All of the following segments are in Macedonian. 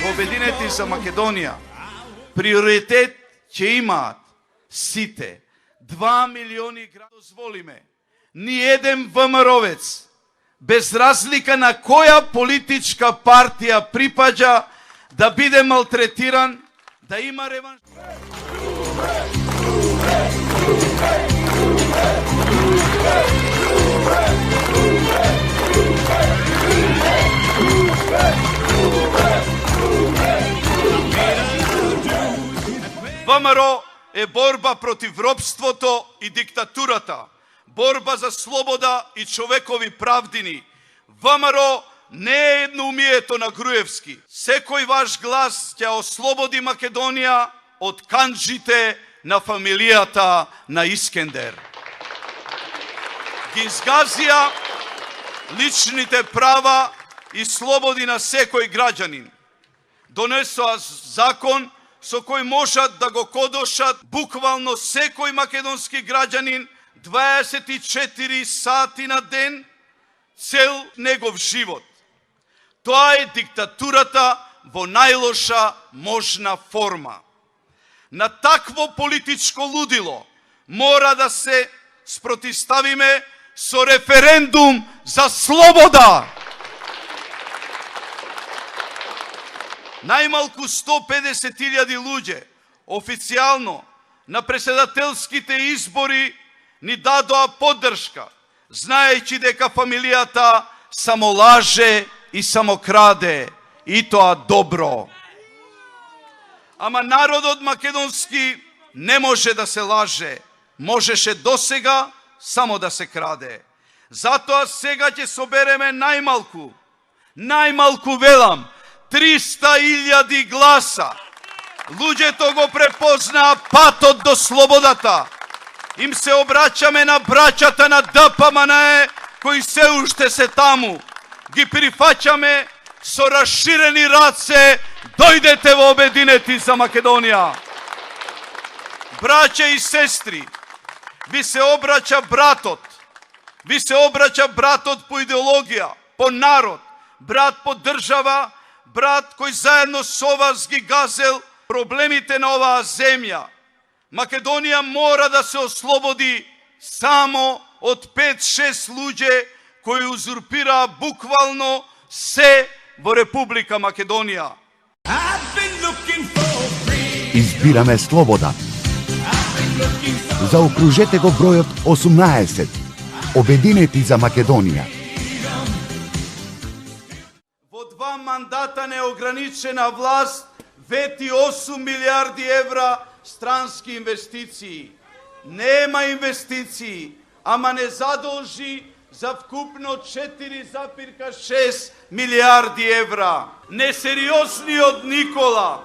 Обединети за Македонија приоритет ќе имаат сите. 2 милиони граѓани. Дозволиме ни еден ВМРО-вец, без разлика на која политичка партија припаѓа, да биде малтретиран, да има реванш. ВМРО е борба против робството и диктатурата, борба за слобода и човекови правдини. ВМРО не е едноумието на Груевски. Секој ваш глас ќе ослободи Македонија од канџите на фамилијата на Искендер. Ги изгазија личните права и слободи на секој граѓанин. Донесоа закон со кој можат да го кодошат буквално секој македонски граѓанин 24 сати на ден, цел негов живот. Тоа е диктатурата во најлоша можна форма. На такво политичко лудило мора да се спротивставиме со референдум за слобода. Најмалку 150.000 луѓе официјално на председателските избори ни дадоа поддршка, знаејќи дека фамилијата само лаже и само краде, и тоа добро. Ама народот македонски не може да се лаже, можеше досега само да се краде. Затоа сега ќе собереме најмалку велам, 300.000 гласа. Луѓето го препознаа патот до слободата. Им се обраќаме на браќата на ДПМНЕ кои се уште се таму. Ги прифаќаме со расширени раце, дојдете во Обединети за Македонија. Браќа и сестри, ви се обраќа братот. Ви се обраќа братот по идеологија, по народ, брат по држава, брат кој заедно со вас ги газел проблемите на оваа земја. Македонија мора да се ослободи само од 5-6 луѓе кои узурпираа буквално се во Република Македонија. Избираме слобода. Заокружете го бројот 18. Обединети за Македонија. Во 2 мандата неограничена власт вети 8 милиарди евра странски инвестиции. Нема инвестиции, ама не задолжи за вкупно 4,6 милиарди евра. Несериозниот Никола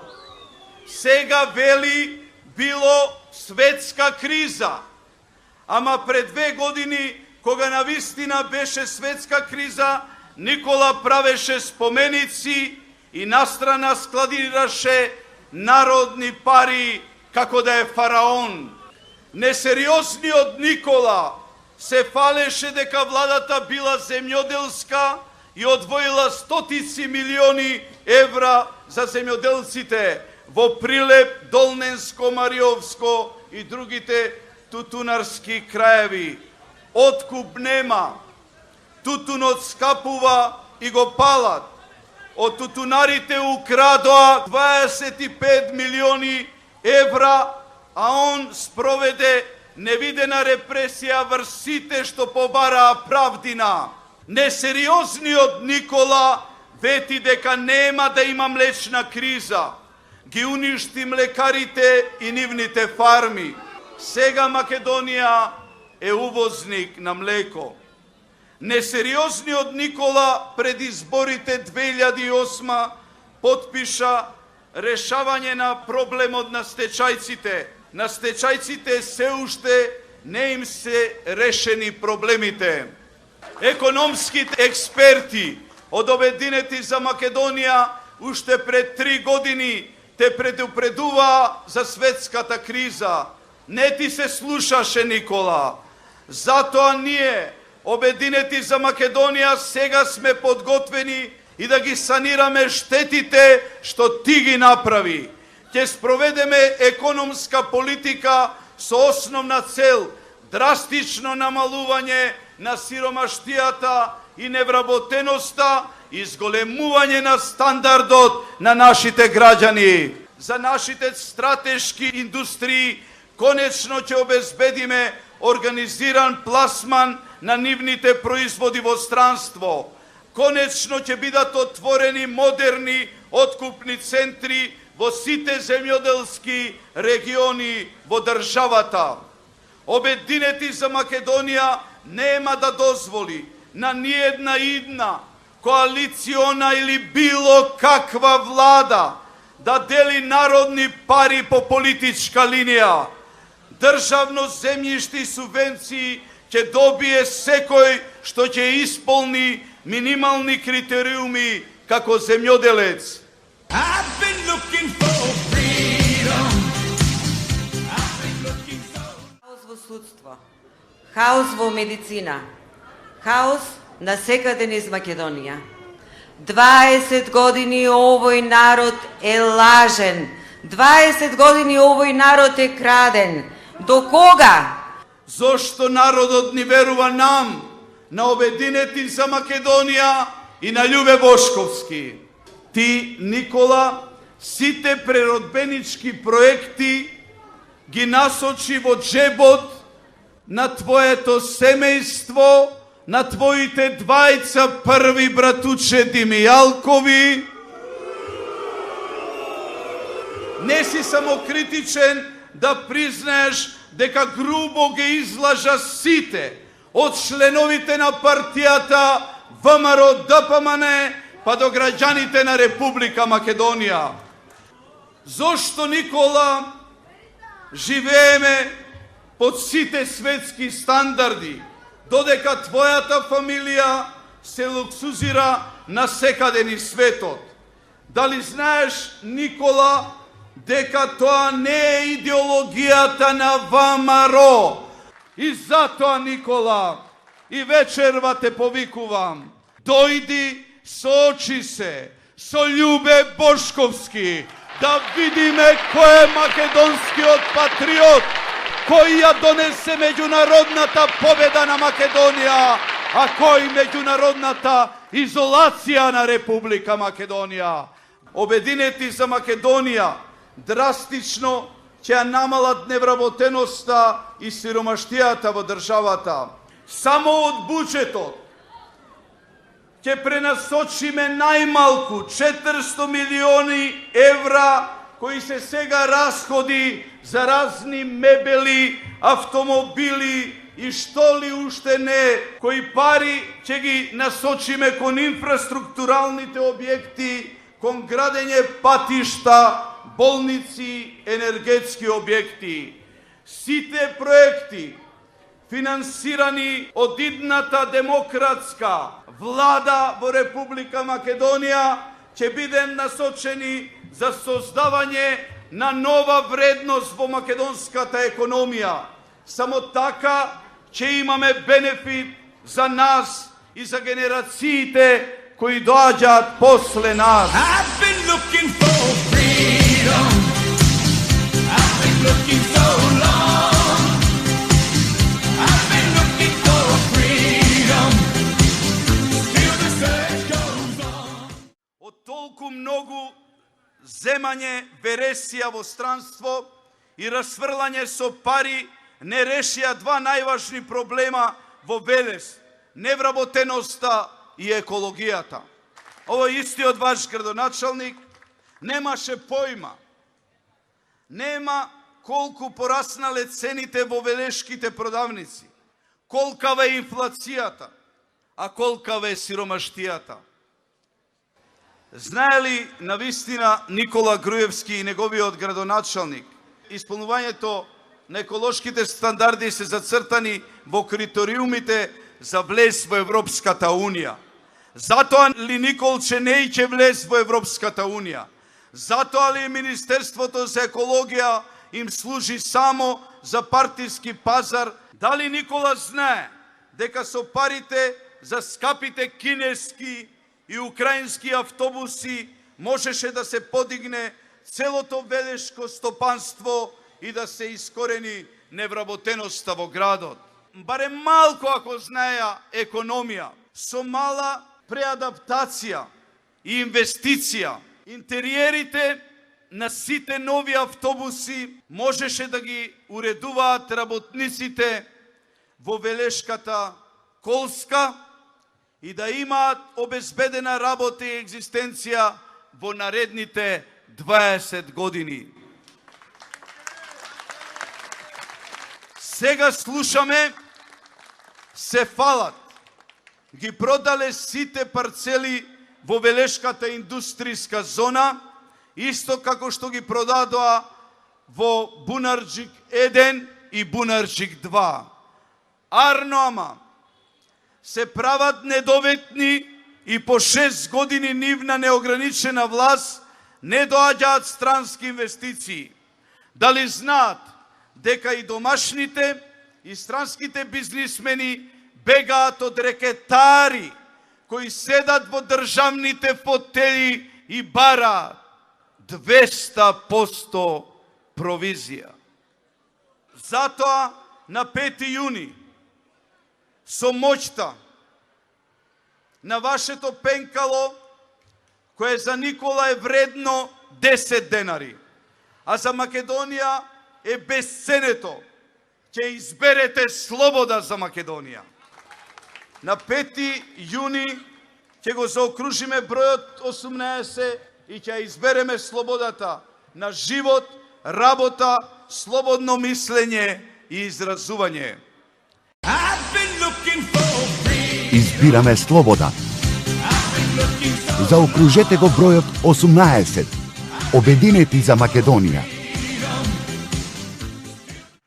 сега вели било светска криза. Ама пред 2 години, кога навистина беше светска криза, Никола правеше споменици и настрана складираше народни пари како да е фараон. Несериозниот Никола се фалеше дека владата била земјоделска и одвоила стотици милиони евра за земјоделците во Прилеп, Долненско, Мариовско и другите тутунарски краеви. Откуп нема. Тутунот скапува и го палат. Од тутунарите украдоа 25 милиони евра, а он спроведе невидена репресија врз сите што побараа правдина. Несериозниот Никола вети дека нема да има млечна криза. Ги уништи млекарите и нивните фарми. Сега Македонија е увозник на млеко. Несериозниот Никола пред изборите 2008 потпиша решавање на проблемот на стечајците. На стечајците се уште не им се решени проблемите. Економските експерти од Обединети за Македонија уште пред 3 години те предупредуваа за светската криза. Не ти се слушаше, Никола. Затоа ние, Обединети за Македонија, сега сме подготвени и да ги санираме штетите што ти ги направи. Ќе спроведеме економска политика со основна цел драстично намалување на сиромаштијата и невработеноста и зголемување на стандардот на нашите граѓани. За нашите стратешки индустрии конечно ќе обезбедиме организиран пласман на нивните производи во странство. Конечно ќе бидат отворени модерни откупни центри во сите земјоделски региони во државата. Обединети за Македонија нема да дозволи на ниедна идна коалициона или било каква влада да дели народни пари по политичка линија. Државно земјиште и субвенции ќе добие секој што ќе исполни минимални критериуми како земјоделец. Хаос во судство, хаос во медицина, хаос насекаде низ Македонија. 20 години овој народ е лажен, 20 години овој народ е краден. До кога? Зошто народот ни верува нам, на Обединети за Македонија и на Љубе Бошковски? Ти, Никола, сите преродбенички проекти ги насочи во джебот на твоето семејство, на твоите двајца први братуче Димијалкови. Не си самокритичен да признаеш дека грубо ги излажа сите од членовите на партијата ВМРО ДПМН па до граѓаните на Република Македонија. Зошто, Никола, живееме под сите светски стандарди, додека твојата фамилија се луксузира насекаде низ светот? Дали знаеш, Никола, дека тоа не е идеологијата на ВМРО? И затоа, Никола, и вечерва те повикувам, дојди, соочи се со Љубе Бошковски, да видиме кој е македонскиот патриот, кој ја донесе меѓународната победа на Македонија, а кој меѓународната изолација на Република Македонија. Обединети за Македонија драстично ќе ја намалат невработеноста и сиромаштијата во државата. Само од буџетот ќе пренасочиме најмалку 400 милиони евра кои се сега расходи за разни мебели, автомобили и што ли уште не, кои пари ќе ги насочиме кон инфраструктуралните објекти, кон градење патишта, болници, енергетски објекти. Сите проекти финансирани од идната демократска влада во Република Македонија ќе бидат насочени за создавање на нова вредност во македонската економија. Само така ќе имаме бенефит за нас и за генерациите кои доаѓаат после нас. Од толку многу земање вересија во странство и расфрлање со пари не решија два најважни проблема во Велес – невработеноста и екологијата. Овој истиот ваш градоначалник немаше појма, нема колку пораснале цените во велешките продавници, колкава е инфлацијата, а колкава е сиромаштијата. Знае ли навистина Никола Груевски и неговиот градоначалник, исполнувањето на еколошките стандарди се зацртани во критериумите за влез во Европската Унија? Затоа ли Николче не ќе влез во Европската Унија? Затоа ли Министерството за екологија им служи само за партиски пазар? Дали Никола знае дека со парите за скапите кинески и украински автобуси можеше да се подигне целото велешко стопанство и да се искорени невработеноста во градот. Барем малко ако знаеа економија, со мала преадаптација и инвестиција, интериерите на сите нови автобуси можеше да ги уредуваат работниците во велешката колска и да имаат обезбедена работа и екзистенција во наредните 20 години. Сега слушаме, се фалат. Ги продале сите парцели во велешката индустријска зона, исто како што ги продадоа во Бунарџик 1 и Бунарџик 2. Арно ама, се прават недоветни и по 6 години нивна неограничена власт не доаѓаат странски инвестиции. Дали знаат дека и домашните и странските бизнисмени бегаат од рекетари кои седат во државните фотели и бараат 200% провизија. Затоа на 5 јуни со моќта на вашето пенкало, кое за Никола е вредно 10 денари, а за Македонија е безценето, ќе изберете слобода за Македонија. На 5 јуни ќе го заокружиме бројот 18 и ќе избереме слободата на живот, работа, слободно мислење и изразување. Избираме слобода. Заокружете го бројот 18. Обединети за Македонија.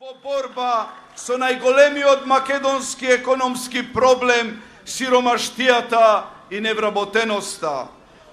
Во борба со најголемиот македонски економски проблем, сиромаштијата и невработеноста,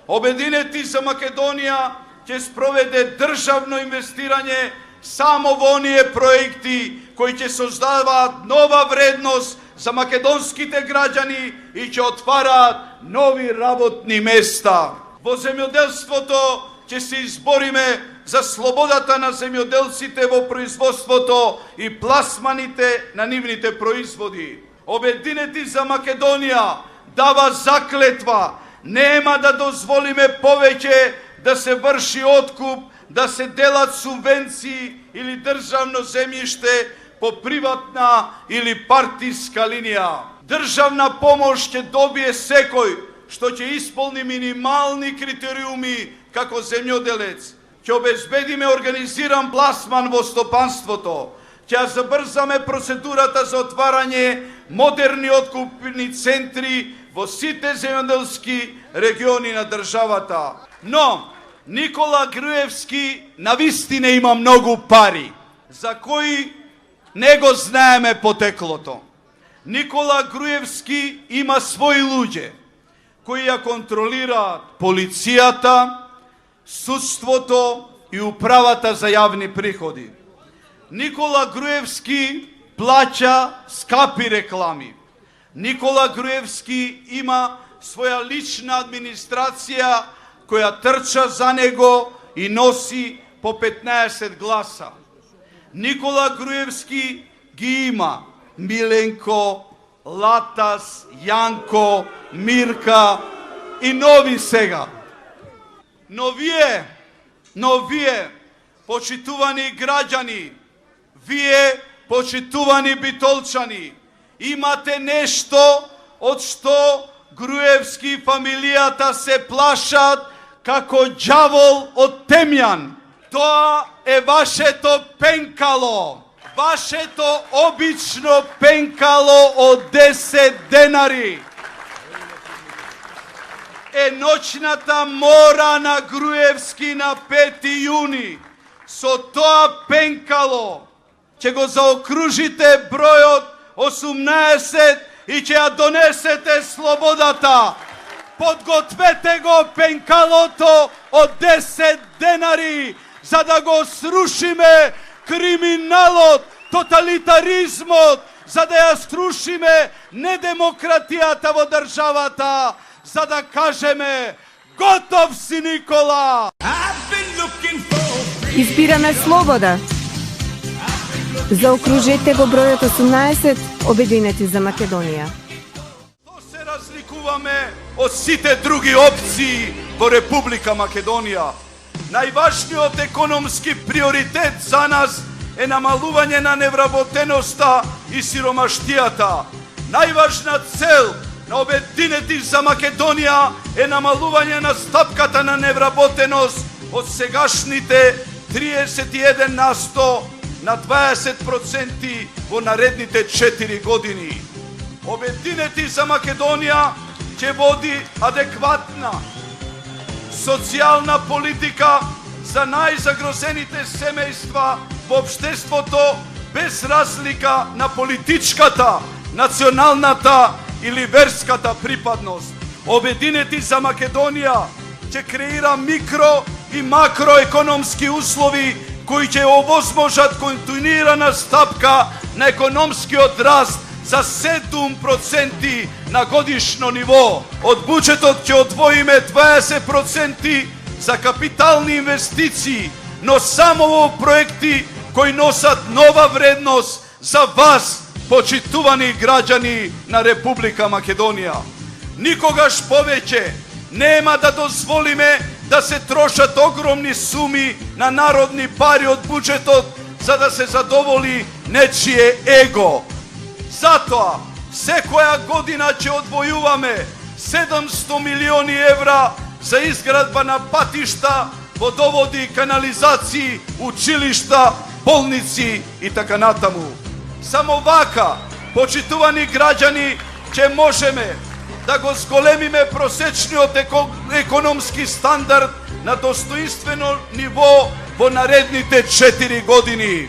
Обединети за Македонија ќе спроведе државно инвестирање само во оние проекти кои ќе создаваат нова вредност за македонските граѓани и ќе отвараат нови работни места. Во земјоделството ќе се избориме за слободата на земјоделците во производството и пласманите на нивните производи. Обединети за Македонија дава заклетва: нема да дозволиме повеќе да се врши откуп, да се делат субвенции или државно земјиште по приватна или партиска линија. Државна помош ќе добие секој што ќе исполни минимални критериуми како земјоделец. Ќе обезбедиме организиран пласман во стопанството. Ќе забрзаме процедурата за отварање модерни откупни центри во сите земјоделски региони на државата. Но Никола Груевски навистина има многу пари, за кои не го знаеме потеклото. Никола Груевски има своји луѓе кои ја контролираат полицијата, судството и управата за јавни приходи. Никола Груевски плаќа скапи реклами. Никола Груевски има своја лична администрација која трча за него и носи по 15 гласа. Никола Груевски ги има Миленко, Латас, Јанко, Мирка и нови сега. Но вие, почитувани граѓани, вие, почитувани битолчани, имате нешто од што Груевски и фамилијата се плашат како ѓавол од темјан. Тоа е вашето пенкало. Вашето обично пенкало од 10 денари. Е ноќната мора на Груевски на 5 јуни. Со тоа пенкало ќе го заокружите бројот 18 и ќе ја донесете слободата. Подгответе го пенкалото од 10 денари, за да го срушиме криминалот, тоталитаризмот, за да ја срушиме недемократијата во државата, за да кажеме готов си, Никола! Избираме слобода. Заокружете го бројот 18, Обединети за Македонија. То се разликуваме од сите други опции во Република Македонија. Најважниот економски приоритет за нас е намалување на невработеноста и сиромаштијата. Најважна цел на Обединети за Македонија е намалување на стапката на невработеност од сегашните 31% на 20% во наредните 4 години. Обединети за Македонија ќе води адекватна социјална политика за најзагрозените семејства во општеството без разлика на политичката, националната или верската припадност. Обединети за Македонија ќе креира микро и макроекономски услови кои ќе овозможат континуирана стапка на економскиот раст за 7% на годишно ниво. Од буџетот ќе одвоиме 20% за капитални инвестиции, но само во проекти кои носат нова вредност за вас, почитувани граѓани на Република Македонија. Никогаш повеќе нема да дозволиме да се трошат огромни суми на народни пари од буџетот за да се задоволи нечие его. Затоа, секоја година ќе одвојуваме 700 милиони евра за изградба на патишта, водоводи, канализации, училишта, болници и така натаму. Само вака, почитувани граѓани, ќе можеме да го зголемиме просечниот економски стандард на достоинствено ниво во наредните 4 години.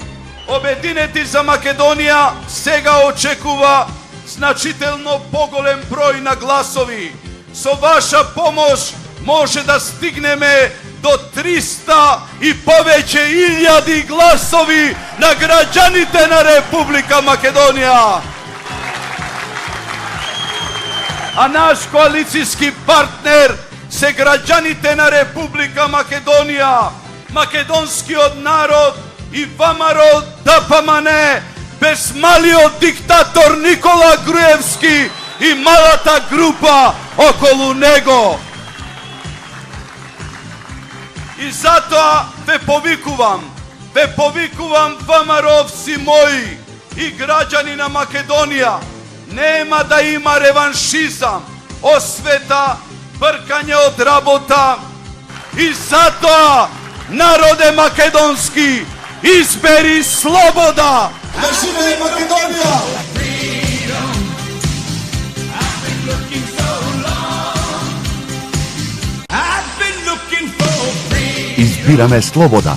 Обединети за Македонија сега очекува значително поголем број на гласови. Со ваша помош може да стигнеме до 300 и повеќе илјади гласови на граѓаните на Република Македонија. А наш коалицијски партнер се граѓаните на Република Македонија, македонскиот народ и ВМРО ДПМН, без малиот диктатор Никола Груевски и малата група околу него. И затоа ве повикувам ВМРО-овци мои и граѓани на Македонија, нема да има реваншизам, освета, бркање од работа. И затоа, народе македонски, избери слобода! Да живее Македонија! Избираме слобода.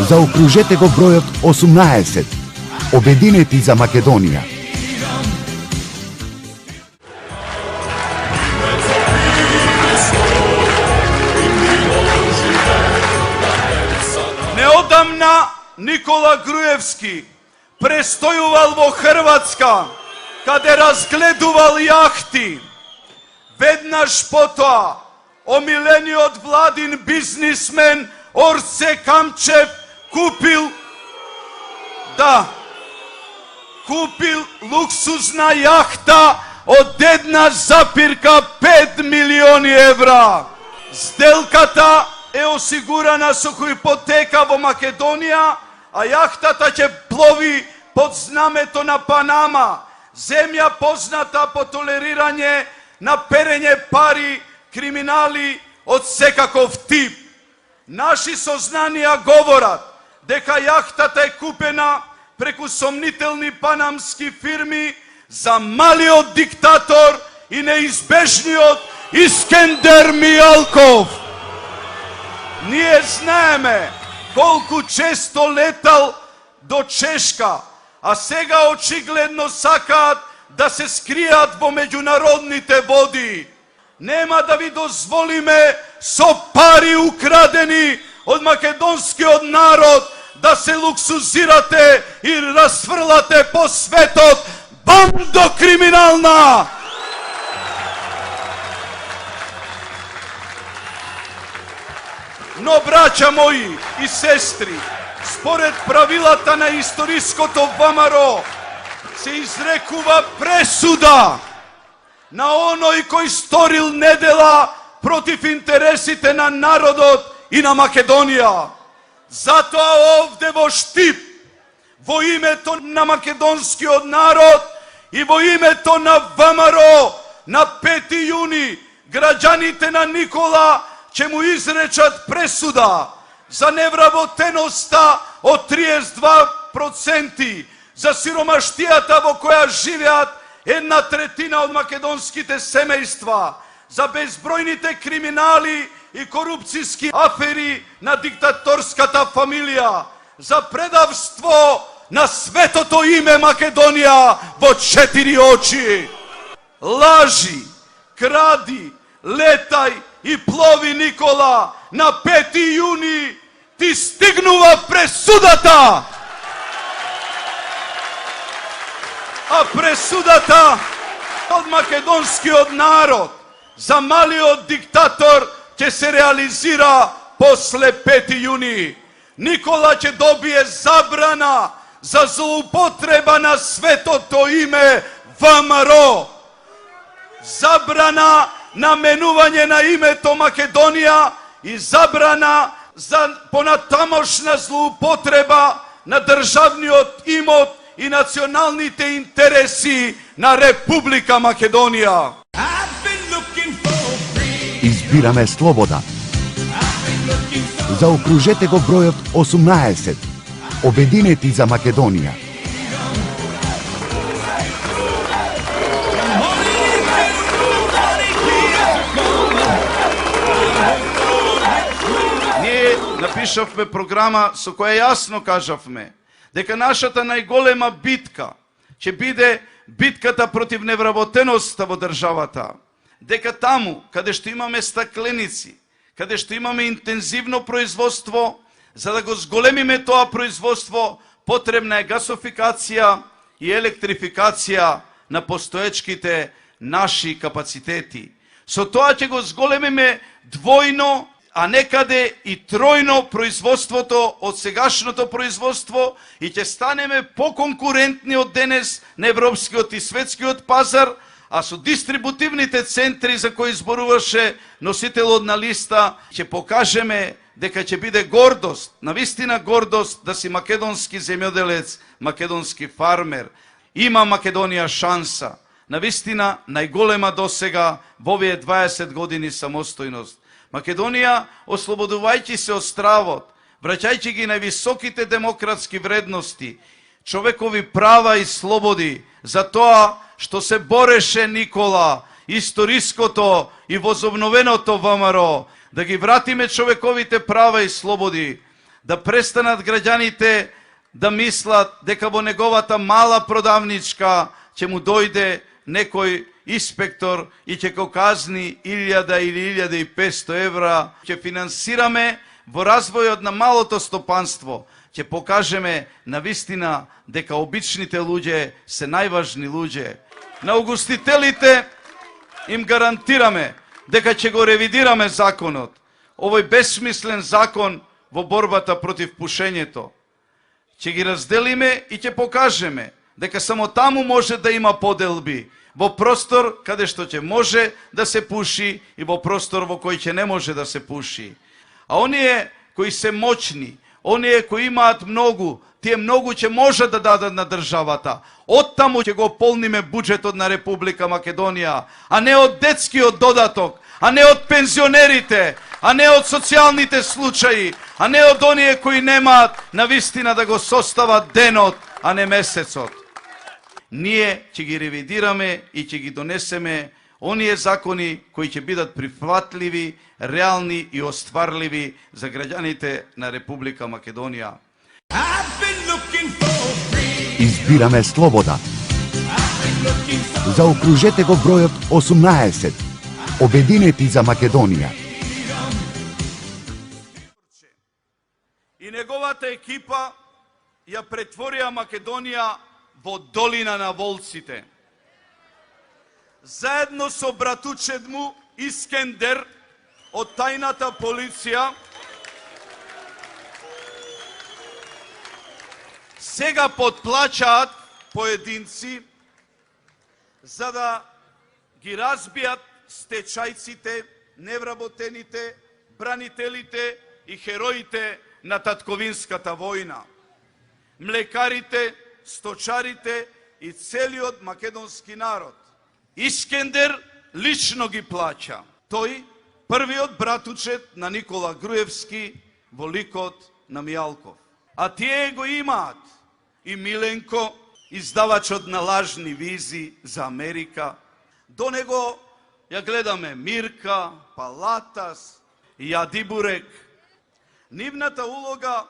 Заокружете го бројот 18. Обединети за Македонија. Неодамна Никола Груевски престојувал во Хрватска, каде разгледувал јахти. Веднаш потоа, омилениот владин бизнисмен Орце Камчев купил луксузна јахта од една запирка 5 милиони евра. Сделката е осигурана со хипотека во Македонија, а јахтата ќе плови под знамето на Панама, земја позната по толерирање на перење пари, криминали од секаков тип. Наши сознанија говорат дека јахтата е купена преку сомнителни панамски фирми за малиот диктатор и неизбежниот Искендер Мијалков. Ние знаеме колку често летал до Чешка, а сега очигледно сакаат да се скријат во меѓународните води. Нема да ви дозволиме со пари украдени од македонскиот народ да се луксузирате и расфрлате по светот бандо криминална! Но, браќа мои и сестри, според правилата на историското ВМРО, се изрекува пресуда на оној кој сторил недела против интересите на народот и на Македонија. Затоа овде во Штип, во името на македонскиот народ и во името на ВМРО, на 5 јуни, граѓаните на Никола ќе му изречат пресуда за невработеноста од 32%, за сиромаштијата во која живеат 1/3 од македонските семејства, за безбројните криминали и корупцијски афери на диктаторската фамилија, за предавство на светото име Македонија во 4 очи. Лажи, кради, летај и плови, Никола, на 5 јуни ти стигнува пресудата. А пресудата од македонскиот народ за малиот диктатор ќе се реализира после 5 јуни. Никола ќе добие забрана за злоупотреба на светото име ВМРО. Забрана на менување на името Македонија и забрана за понатамошна злоупотреба на државниот имот и националните интереси на Република Македонија. Избираме слобода. Заокружете го бројот 18. Обединети за Македонија. Ние напишавме програма со која јасно кажавме дека нашата најголема битка ќе биде битката против невработеноста во државата. Дека таму, каде што имаме стакленици, каде што имаме интензивно производство, за да го зголемиме тоа производство, потребна е гасофикација и електрификација на постоечките наши капацитети. Со тоа ќе го зголемиме двојно, а некаде и тројно производството од сегашното производство и ќе станеме поконкурентни од денес на европскиот и светскиот пазар, а со дистрибутивните центри за кои зборуваше носителот на листа, ќе покажеме дека ќе биде гордост, навистина гордост да си македонски земјоделец, македонски фармер. Има Македонија шанса, навистина најголема досега во овие 20 години самостојност. Македонија, ослободувајќи се од стравот, враќајќи ги на високите демократски вредности, човекови права и слободи, за тоа што се бореше Никола, историското и возобновеното ВМРО, да ги вратиме човековите права и слободи, да престанат граѓаните да мислат дека во неговата мала продавничка ќе му дојде некој инспектор и ќе го казни 1000 или 1500 евра. Ќе финансираме во развојот на малото стопанство, ќе покажеме навистина дека обичните луѓе се најважни луѓе. На угостителите им гарантираме дека ќе го ревидираме законот, овој бесмислен закон во борбата против пушењето. Ќе ги разделиме и ќе покажеме дека само таму може да има поделби, во простор каде што ќе може да се пуши и во простор во кој ќе не може да се пуши. А оние кои се моćни, оние кои имаат многу, тие многу ќе можат да дадат на државата. Оттаму ќе го полниме буџетот на Република Македонија, а не од детскиот додаток, а не од пензионерите, а не од социјалните случаи, а не од оние кои немаат навистина да го состават денот, а не месецот. Ние ќе ги ревидираме и ќе ги донесеме оние закони кои ќе бидат прифатливи, реални и остварливи за граѓаните на Република Македонија. Избираме слобода. Заокружете го бројот 18. Обединети за Македонија. И неговата екипа ја претворија Македонија во долина на волците. Заедно со братучет му Искендер од тајната полиција сега подплачаат поединци за да ги разбијат стечајците, невработените, бранителите и хероите на татковинската војна. Млекарите, сточарите и целиот македонски народ. Искендер лично ги плаќа. Тој, првиот братучет на Никола Груевски во ликот на Мијалков. А тие го имаат и Миленко, издавачот на лажни визи за Америка. До него ја гледаме Мирка, Палатас и Јадибурек. Нивната улога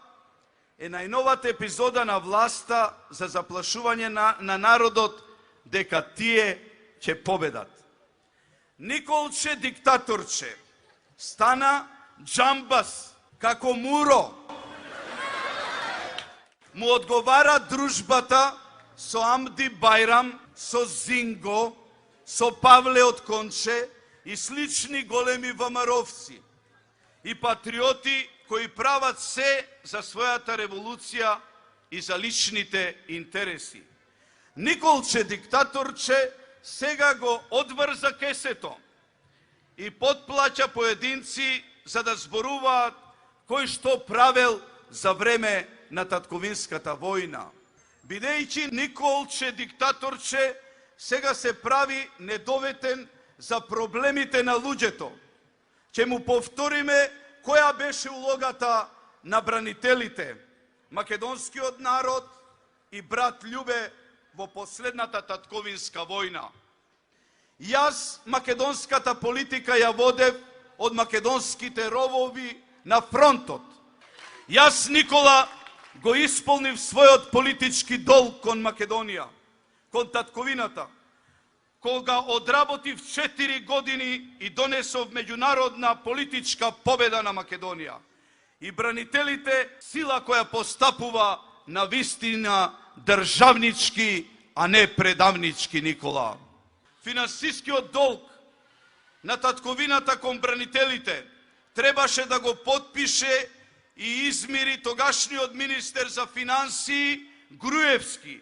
е најновата епизода на власта за заплашување на народот дека тие ќе победат. Николче диктаторче стана джамбас како Муро. Му одговара дружбата со Амди Бајрам, со Зинго, со Павле од Конче и слични големи вамаровци и патриоти кои прават се за својата револуција и за личните интереси. Николче диктаторче сега го одврза кесето и подплаќа поединци за да зборуваат кој што правел за време на татковинската војна. Бидејќи Николче диктаторче сега се прави недоветен за проблемите на луѓето, ќе му повториме која беше улогата на бранителите, македонскиот народ и брат Љубе во последната татковинска војна. Јас македонската политика ја водев од македонските ровови на фронтот. Јас, Никола, го исполнив својот политички долг кон Македонија, кон татковината, кога одработив 4 години и донесов меѓународна политичка победа на Македонија. И бранителите сила која постапува на вистина државнички, а не предавнички, Никола. Финансискиот долг на татковината кон бранителите требаше да го подпише и измири тогашниот министер за финансии Груевски,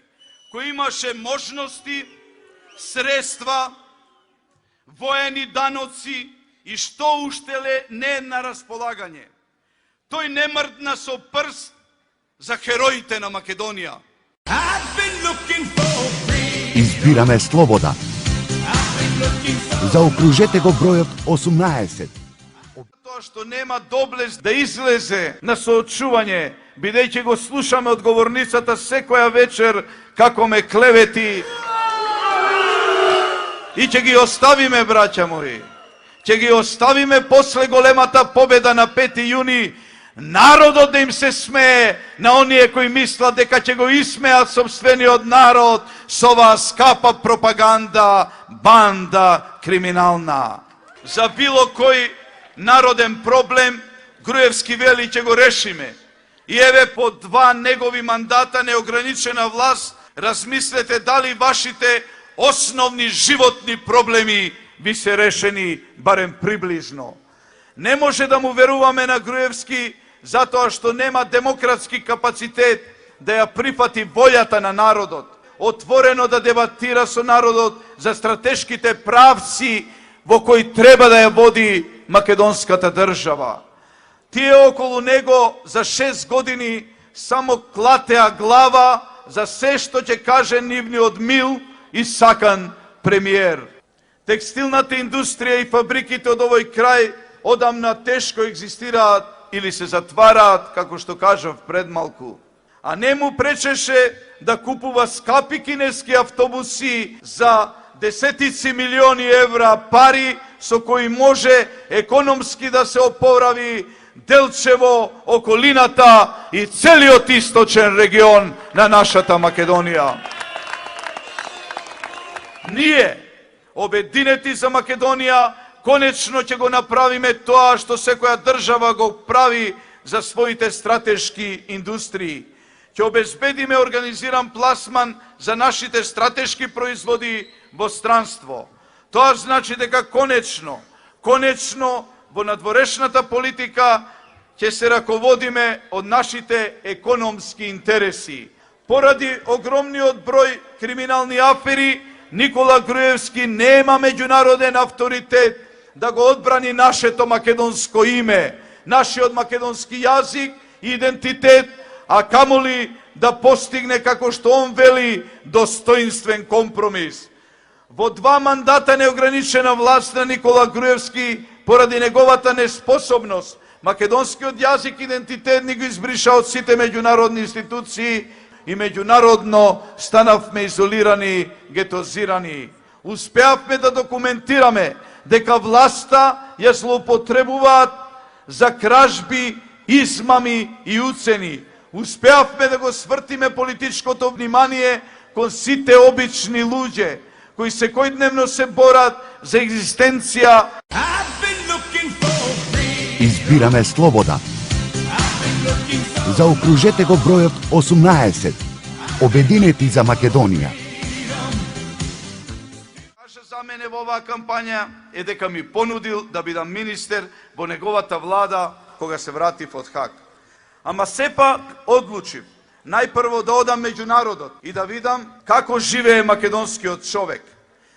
кој имаше можности, средства, воени даноци и што уште не на располагање. Тој не мрдна со прст за хероите на Македонија. Избираме слобода. Заокружете го бројот 18. Тоа што нема доблест да излезе на соочување, бидејќи го слушаме од говорницата секоја вечер како ме клевети. И ќе ги оставиме, браќа мои. Ќе ги оставиме после големата победа на 5 јуни, народот да им се смее на оние кои мислат дека ќе го исмеат сопствениот народ со оваа скапа пропаганда, банда криминална. За било кој народен проблем, Груевски вели ќе го решиме. И еве по 2 негови мандата неограничена власт, размислете дали вашите основни животни проблеми би се решени барем приближно. Не може да му веруваме на Груевски затоа што нема демократски капацитет да ја прифати волјата на народот, отворено да дебатира со народот за стратешките правци во кои треба да ја води македонската држава. Тие околу него за 6 години само клатеа глава за се што ќе каже нивниот мил и сакан премиер. Текстилната индустрија и фабриките од овој крај одамна тешко екзистираат или се затвараат, како што кажав пред малку. А не му пречеше да купува скапи кинески автобуси за десетици милиони евра пари со кои може економски да се оповрави Делчево, околината и целиот источен регион на нашата Македонија. Ние, обединети за Македонија, конечно ќе го направиме тоа што секоја држава го прави за своите стратешки индустрии. Ќе обезбедиме организиран пласман за нашите стратешки производи во странство. Тоа значи дека конечно во надворешната политика ќе се раководиме од нашите економски интереси. Поради огромниот број криминални афери, Никола Груевски нема меѓународен авторитет да го одбрани нашето македонско име, нашиот македонски јазик и идентитет, а камоли да постигне, како што он вели, достоинствен компромис. Во 2 мандата неограничена власт на Никола Груевски, поради неговата неспособност, македонскиот јазик и идентитет ни го избриша од сите меѓународни институции и меѓународно станавме изолирани, гетозирани. Успеавме да документираме дека власта ја злоупотребуваат за кражби, измами и уцени. Успеавме да го свртиме политичкото внимание кон сите обични луѓе, кои секојдневно се борат за екзистенција. Избираме слобода. Заокружете го бројот 18. Обединети за Македонија. Каже за мене во оваа кампања е дека ми понудил да бидам министер во неговата влада кога се вратив од Хаг. Ама сепак одлучив најпрво да одам меѓу народот и да видам како живее македонскиот човек.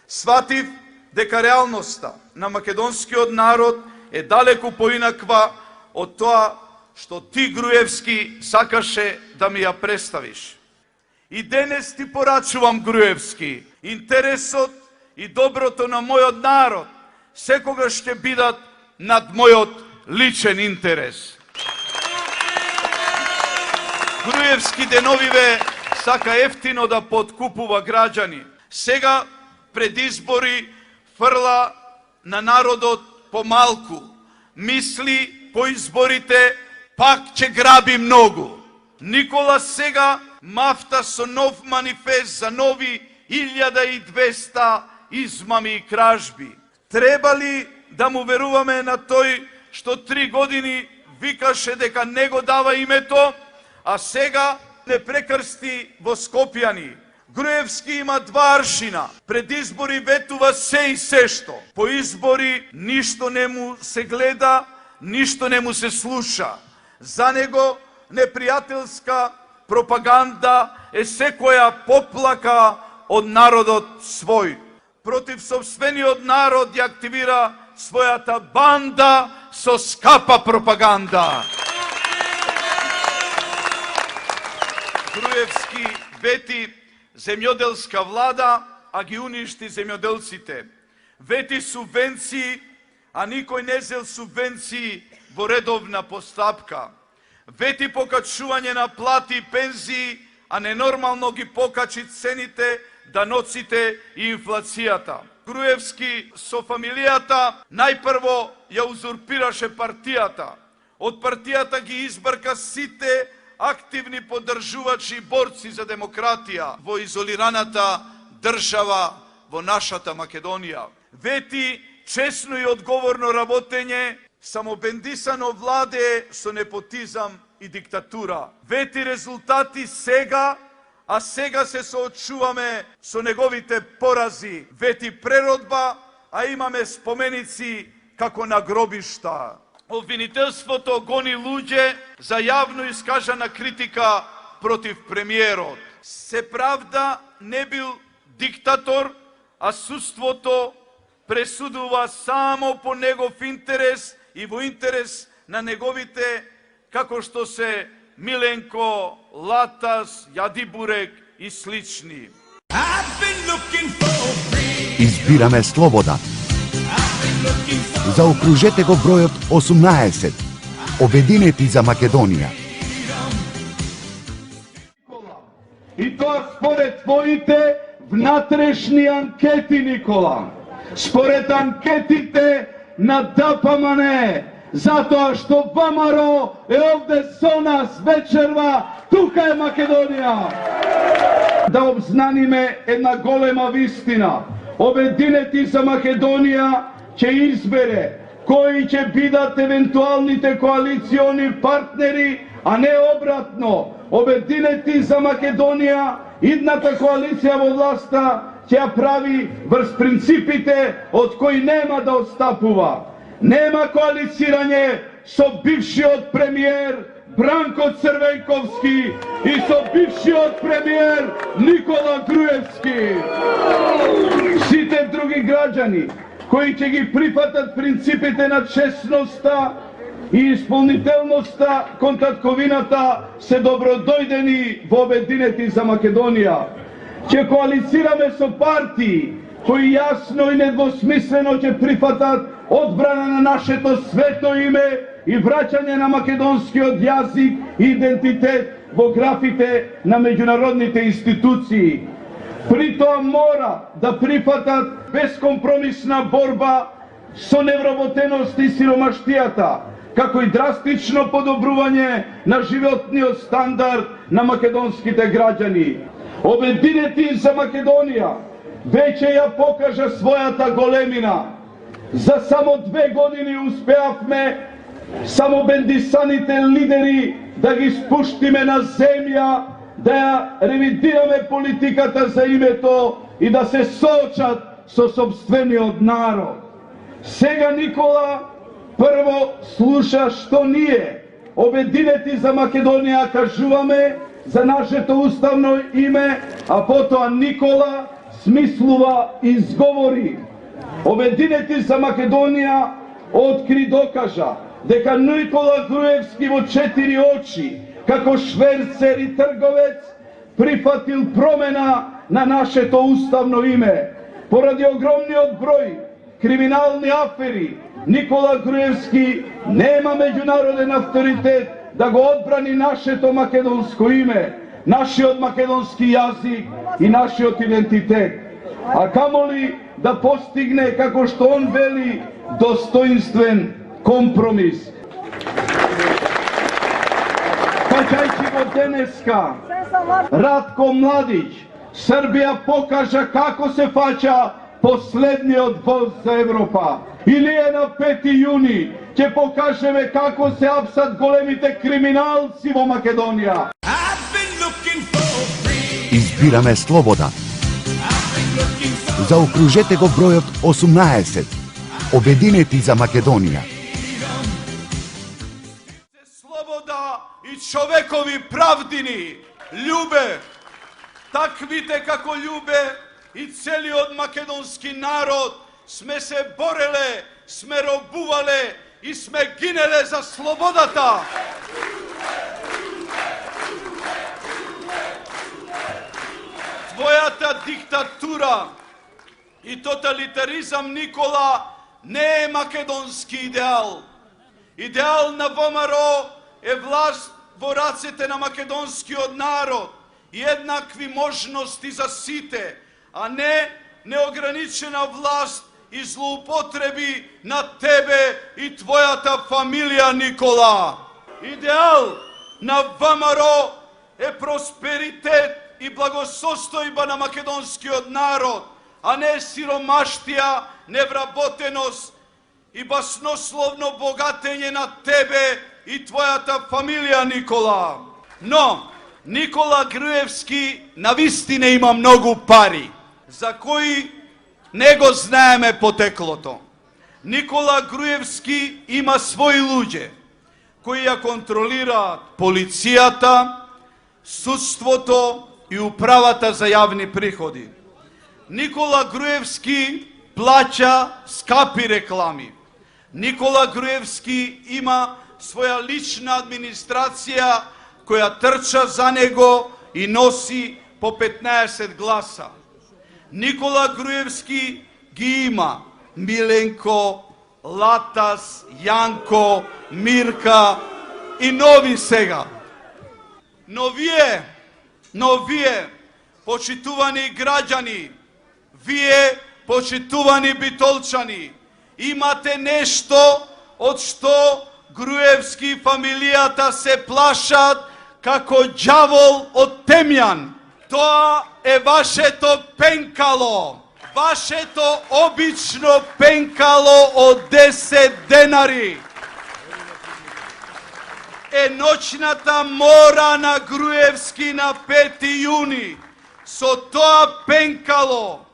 Сватив дека реалноста на македонскиот народ е далеку поинаква од тоа што ти, Груевски, сакаше да ми ја представиш. И денес ти порачувам, Груевски, интересот и доброто на мојот народ секогаш ќе бидат над мојот личен интерес. Груевски деновиве сака ефтино да подкупува граѓани. Сега пред избори фрла на народот помалку. Мисли по изборите пак ќе граби многу. Никола сега мафта со нов манифест за нови 1200 измами и кражби. Треба ли да му веруваме на тој што 3 години викаше дека не го дава името, а сега не прекрсти во Скопјани? Груевски има 2 аршина. Пред избори ветува се и сешто. По избори ништо не му се гледа, ништо не му се слуша. За него непријателска пропаганда е секоја поплака од народот свој. Против собствениот народ ја активира својата банда со скапа пропаганда. Груевски вети земјоделска влада, а ги уништи земјоделците. Вети субвенции, а никој не зел субвенции во редовна постапка. Вети покачување на плати и пензии, а ненормално ги покачи цените, даноците и инфлацијата. Груевски со фамилијата најпрво ја узурпираше партијата. Од партијата ги избрка сите активни поддржувачи и борци за демократија во изолираната држава во нашата Македонија. Вети честно и одговорно работење, самобендисано владе со непотизам и диктатура. Вети резултати сега, а сега се соочуваме со неговите порази. Вети преродба, а имаме споменици како на гробишта. Обвинителството гони луѓе за јавно искажана критика против премиерот. Се правда не бил диктатор, а судството пресудува само по негов интерес и во интерес на неговите, како што се Миленко, Латас, Јадибурек и слични. Избираме слобода. Заокружете го бројот 18. Обединети за Македонија. И тоа според твоите внатрешни анкети, Никола. Според анкетите на ДПМН, затоа што ВМРО е овде со нас вечерва, тука е Македонија. Да обзнаниме една голема вистина. Обединети за Македонија ќе избере кои ќе бидат евентуалните коалициони партнери, а не обратно. Обединети за Македонија, идната коалиција во власта ќе ја прави врз принципите од кои нема да отстапува. Нема коалицирање со бившиот премиер Branko Crvenkovski i со бившиот премиер Никола Груевски. Сите други граѓани кои ќе ги прифатат принципите на честноста и исполнителноста кон татковината се добродојдени во Обединети за Македонија. Ќе коалицираме со партии кои јасно и недвосмислено ќе прифатат одбрана на нашето свето име и враќање на македонскиот јазик и идентитет во графите на меѓународните институции. При тоа мора да прифатат безкомпромисна борба со невработеност и сиромаштијата, како и драстично подобрување на животниот стандард на македонските граѓани. Обединети за Македонија веќе ја покажа својата големина. За само 2 години успеавме само бендисаните лидери да ги спуштиме на земја, да ја ревидираме политиката за името и да се соочат со собствениот народ. Сега Никола прво слуша што ние, Обединети за Македонија, кажуваме за нашето уставно име, а потоа Никола смислува и изговори. Обединети за Македонија откри докажа дека Никола Груевски во 4 очи, како шверцер и трговец, прифатил промена на нашето уставно име. Поради огромниот број криминални афери, Никола Груевски нема меѓународен авторитет да го одбрани нашето македонско име, нашиот македонски јазик и нашиот идентитет. А камоли да постигне, како што он вели, достоинствен компромис. Паќајќи го денеска, Ratko Mladić, Србија покажа како се фаќа последниот воз за Европа. И ние на 5 јуни ќе покажеме како се апсат големите криминалци во Македонија. Избираме слобода. Заокружете го бројот 18. Обединети за Македонија. Слобода и човекови правдини, љубе, таквите како љубе и целиот македонски народ, сме се бореле, сме робувале и сме гинеле за слободата. Твојата диктатура и тоталитаризам, Никола, не е македонски идеал. Идеал на ВМРО е власт во рацете на македонскиот народ и еднакви можности за сите, а не неограничена власт и злоупотреби на тебе и твојата фамилија, Никола. Идеал на ВМРО е просперитет и благосостојба на македонскиот народ, а не сиромаштија, невработеност и баснословно богатење на тебе и твојата фамилија, Никола. Но Никола Груевски навистина има многу пари, за кои не го знаеме потеклото. Никола Груевски има своји луѓе кои ја контролираат полицијата, судството и управата за јавни приходи. Никола Груевски плаќа скапи реклами. Никола Груевски има своја лична администрација која трча за него и носи по 15 гласа. Никола Груевски ги има Миленко, Латас, Јанко, Мирка и нови сега. Но вие, почитувани граѓани, вие, почитувани битолчани, имате нешто од што Груевски и фамилијата се плашат како ѓавол од темјан. Тоа е вашето пенкало, вашето обично пенкало од 10 денари. Е ноќната мора на Груевски на 5 јуни. Со тоа пенкало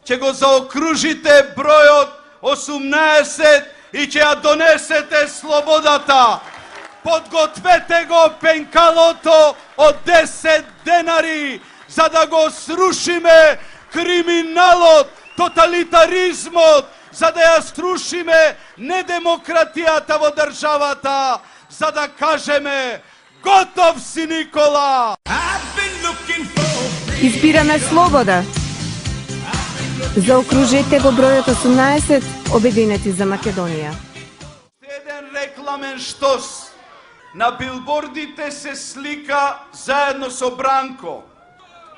ќе го заокружите бројот 18 и ќе ја донесете слободата. Подгответе го пенкалото од 10 денари, за да го срушиме криминалот, тоталитаризмот, за да ја срушиме недемократијата во државата, за да кажеме готов си, Никола! Избираме слобода. Заокружете го бројот 18, Обединети за Македонија. Еден рекламен штос. На билбордите се слика заедно со Бранко.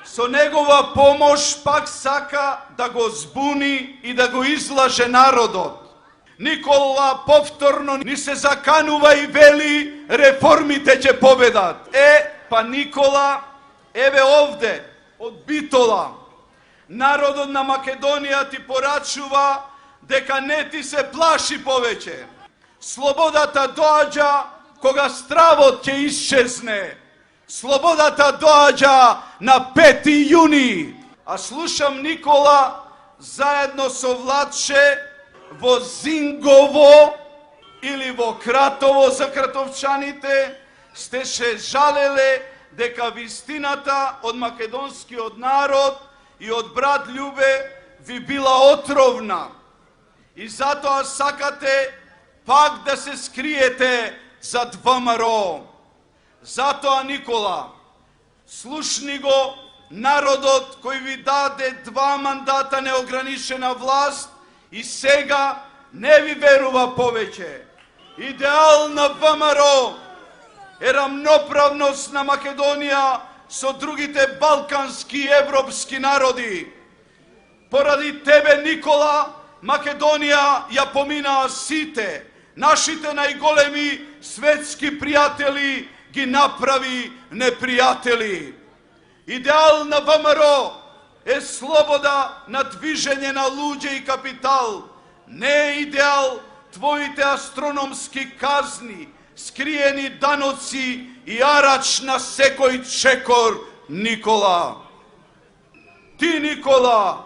Со негова помош пак сака да го збуни и да го излаже народот. Никола повторно ни се заканува и вели реформите ќе победат. Па Никола, еве овде, од Битола, народот на Македонија ти порачува дека не ти се плаши повеќе. Слободата доаѓа кога стравот ќе исчезне. Слободата доаѓа на 5 јуни. А слушам Никола заедно со Владче во Зингово или во Кратово за кратовчаните сте се жалеле дека вистината од македонскиот народ и од брат Љубе ви била отровна. И затоа сакате пак да се скриете зад ВМРО. Затоа, Никола, слушни го народот кој ви даде 2 мандата неограничена власт и сега не ви верува повеќе. Идеал на ВМРО е рамноправност на Македонија со другите балкански и европски народи. Поради тебе, Никола, Македонија ја поминаа сите. Нашите најголеми светски пријатели ги направи непријатели. Идеал на ВМРО е слобода на движење на луѓе и капитал. Не е идеал твоите астрономски казни, скриени даноци и арач на секој чекор, Никола. Ти, Никола,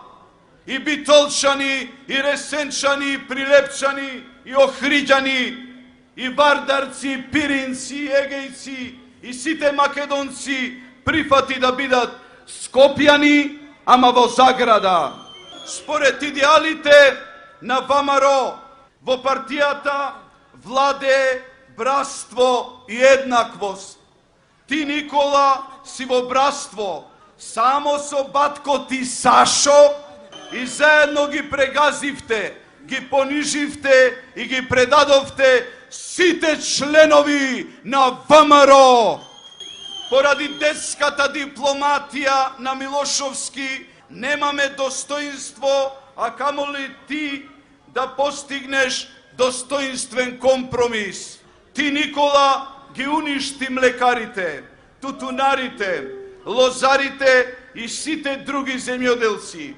и битолчани, и ресенчани, и прилепчани, и охриđани, и вардарци, и пиринци, и егејци, и сите македонци прифати да бидат скопјани, ама во заграда. Според идеалите на ВМРО, во партијата владее братство и еднаквост. Ти, Никола, си во братство само со батко ти Сашо и заедно ги прегазивте, ги пониживте и ги предадовте сите членови на ВМРО. Поради детската дипломатија на Милошовски немаме достоинство, а камоли ти да постигнеш достоинствен компромис. Ти, Никола, ги уништи млекарите, тутунарите, лозарите и сите други земјоделци.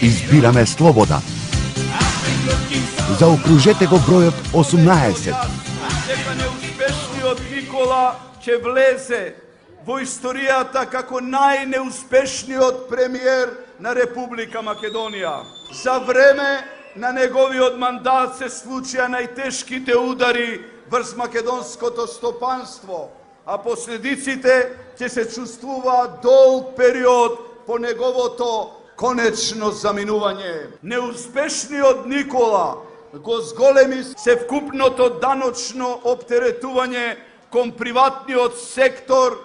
Избираме слобода. Заокружете го бројот 18. Дека неуспешниот Никола ќе влезе во историјата како најнеуспешниот премиер на Република Македонија. За време на неговиот мандат се случија најтешките удари врз македонското стопанство, а последиците ќе се чувствуваат долг период по неговото конечно заминување. Неуспешниот Никола го зголеми севкупното даночно оптеретување кон приватниот сектор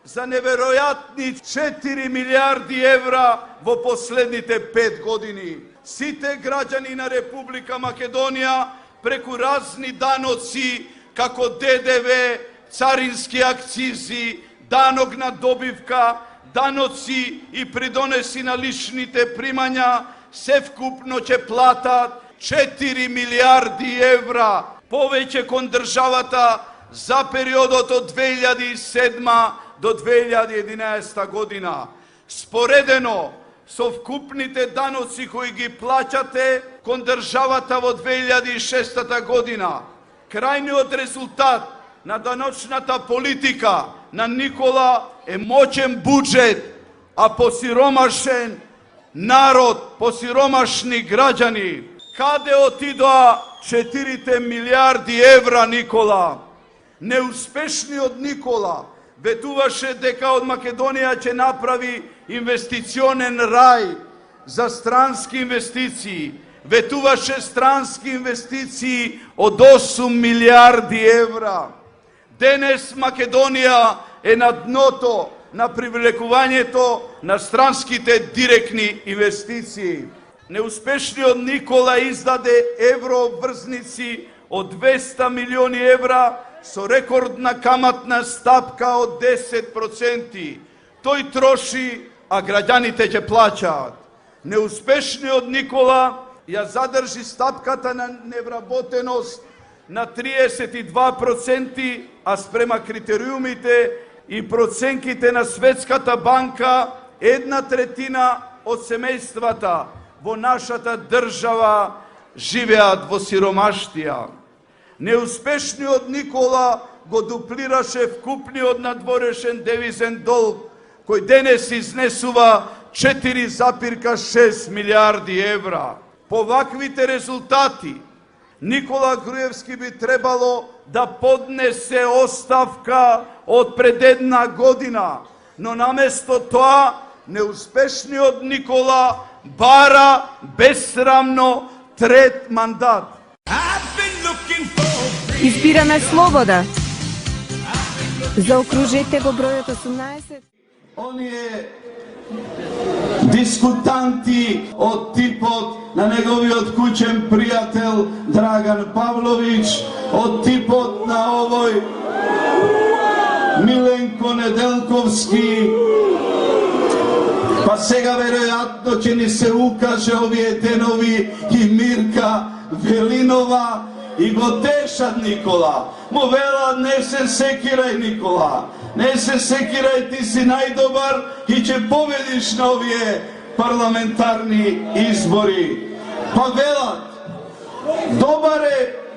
за неверојатни 4 милиарди евра во последните 5 години. Сите граѓани на Република Македонија преку разни даноци како ДДВ, царински акцизи, данок на добивка, даноци и придонеси на личните примања, севкупно ќе платат 4 милиарди евра повеќе кон државата за периодот од 2007 до 2011 година. Споредено со вкупните даноци кои ги плаќате кон државата во 2006 година, крајниот резултат на даночната политика на Никола е моќен буџет, а посиромашен народ, посиромашни граѓани. Каде отидоа 4 милиарди евра, Никола. Неуспешниот Никола ветуваше дека од Македонија ќе направи инвестиционен рај за странски инвестиции. Ветуваше странски инвестиции од 8 милиарди евра. Денес Македонија е на дното на привлекувањето на странските директни инвестиции. Неуспешниот Никола издаде евроврзници од 200 милиони евра со рекордна каматна стапка од 10%. Тој троши, а граѓаните ќе плаќаат. Неуспешниот Никола ја задржи стапката на невработеност на 32%, а спрема критериумите и проценките на Светската банка, 1/3 од семејствата во нашата држава живеат во сиромаштија. Неуспешниот Никола го дуплираше вкупниот надворешен девизен долг, кој денес изнесува 4,6 милиарди евра. По ваквите резултати, Никола Груевски би требало да поднесе оставка од пред една година, но наместо тоа, неуспешниот Никола бара безсрамно трет мандат. Избираме слобода. Заокружете го бројот 18. Оние дискутанти од типот на неговиот куќен пријател Драган Павловиќ, од типот на овој Миленко Неделковски, па сега веројатно ќе ни се укаже овие денови и Мирка Велинова и го тешат Никола. Му велат не се секирај Никола, не се секирај, ти си најдобар и ќе победиш на овие парламентарни избори. Па велат,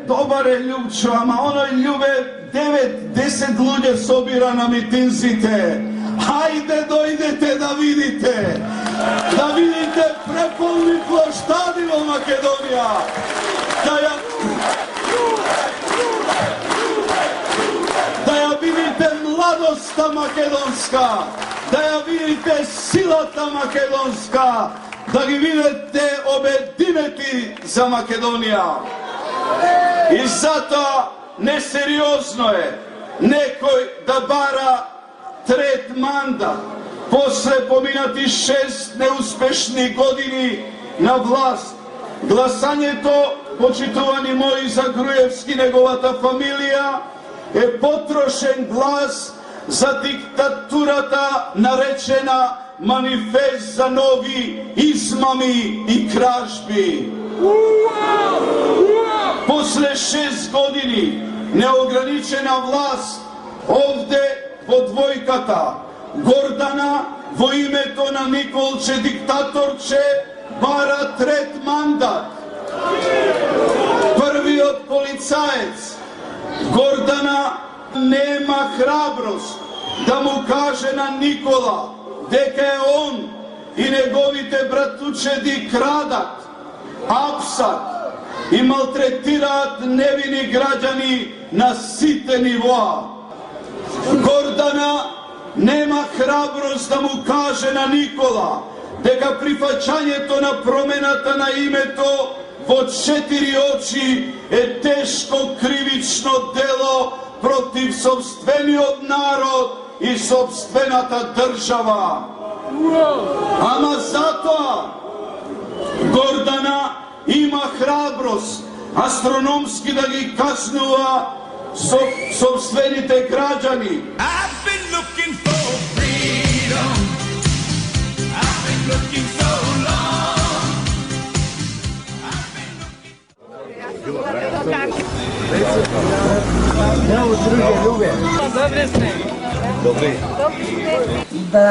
добар е Љупчо, ама оној Љубе 9-10 луѓе собира на митинзите. Хајде дојдете да видите преполни плоштади во Македонија. Да ја видите младоста македонска, да ја видите силата македонска, да ги видите обединети за Македонија. И затоа несериозно е некој да бара трет мандат после поминати 6 неуспешни години на власт. Гласањето, почитувани мои, за Груевски, неговата фамилија, е потрошен глас за диктатурата наречена манифест за нови измами и кражби. После 6 години неограничена власт, овде во двојката, Гордана во името на Николче диктаторче бара трет мандат. Првиот полицаец, Гордана, нема храброст да му каже на Никола дека е он и неговите братучеди крадат, апсат и малтретираат невини граѓани на сите нивоа. Гордана нема храброст да му каже на Никола дека прифаќањето на промената на името во 4 очи е тешко кривично дело против собствениот народ и собствената држава. Ама затоа Гордана има храброст астрономски да ги казнува собствените граѓани. Да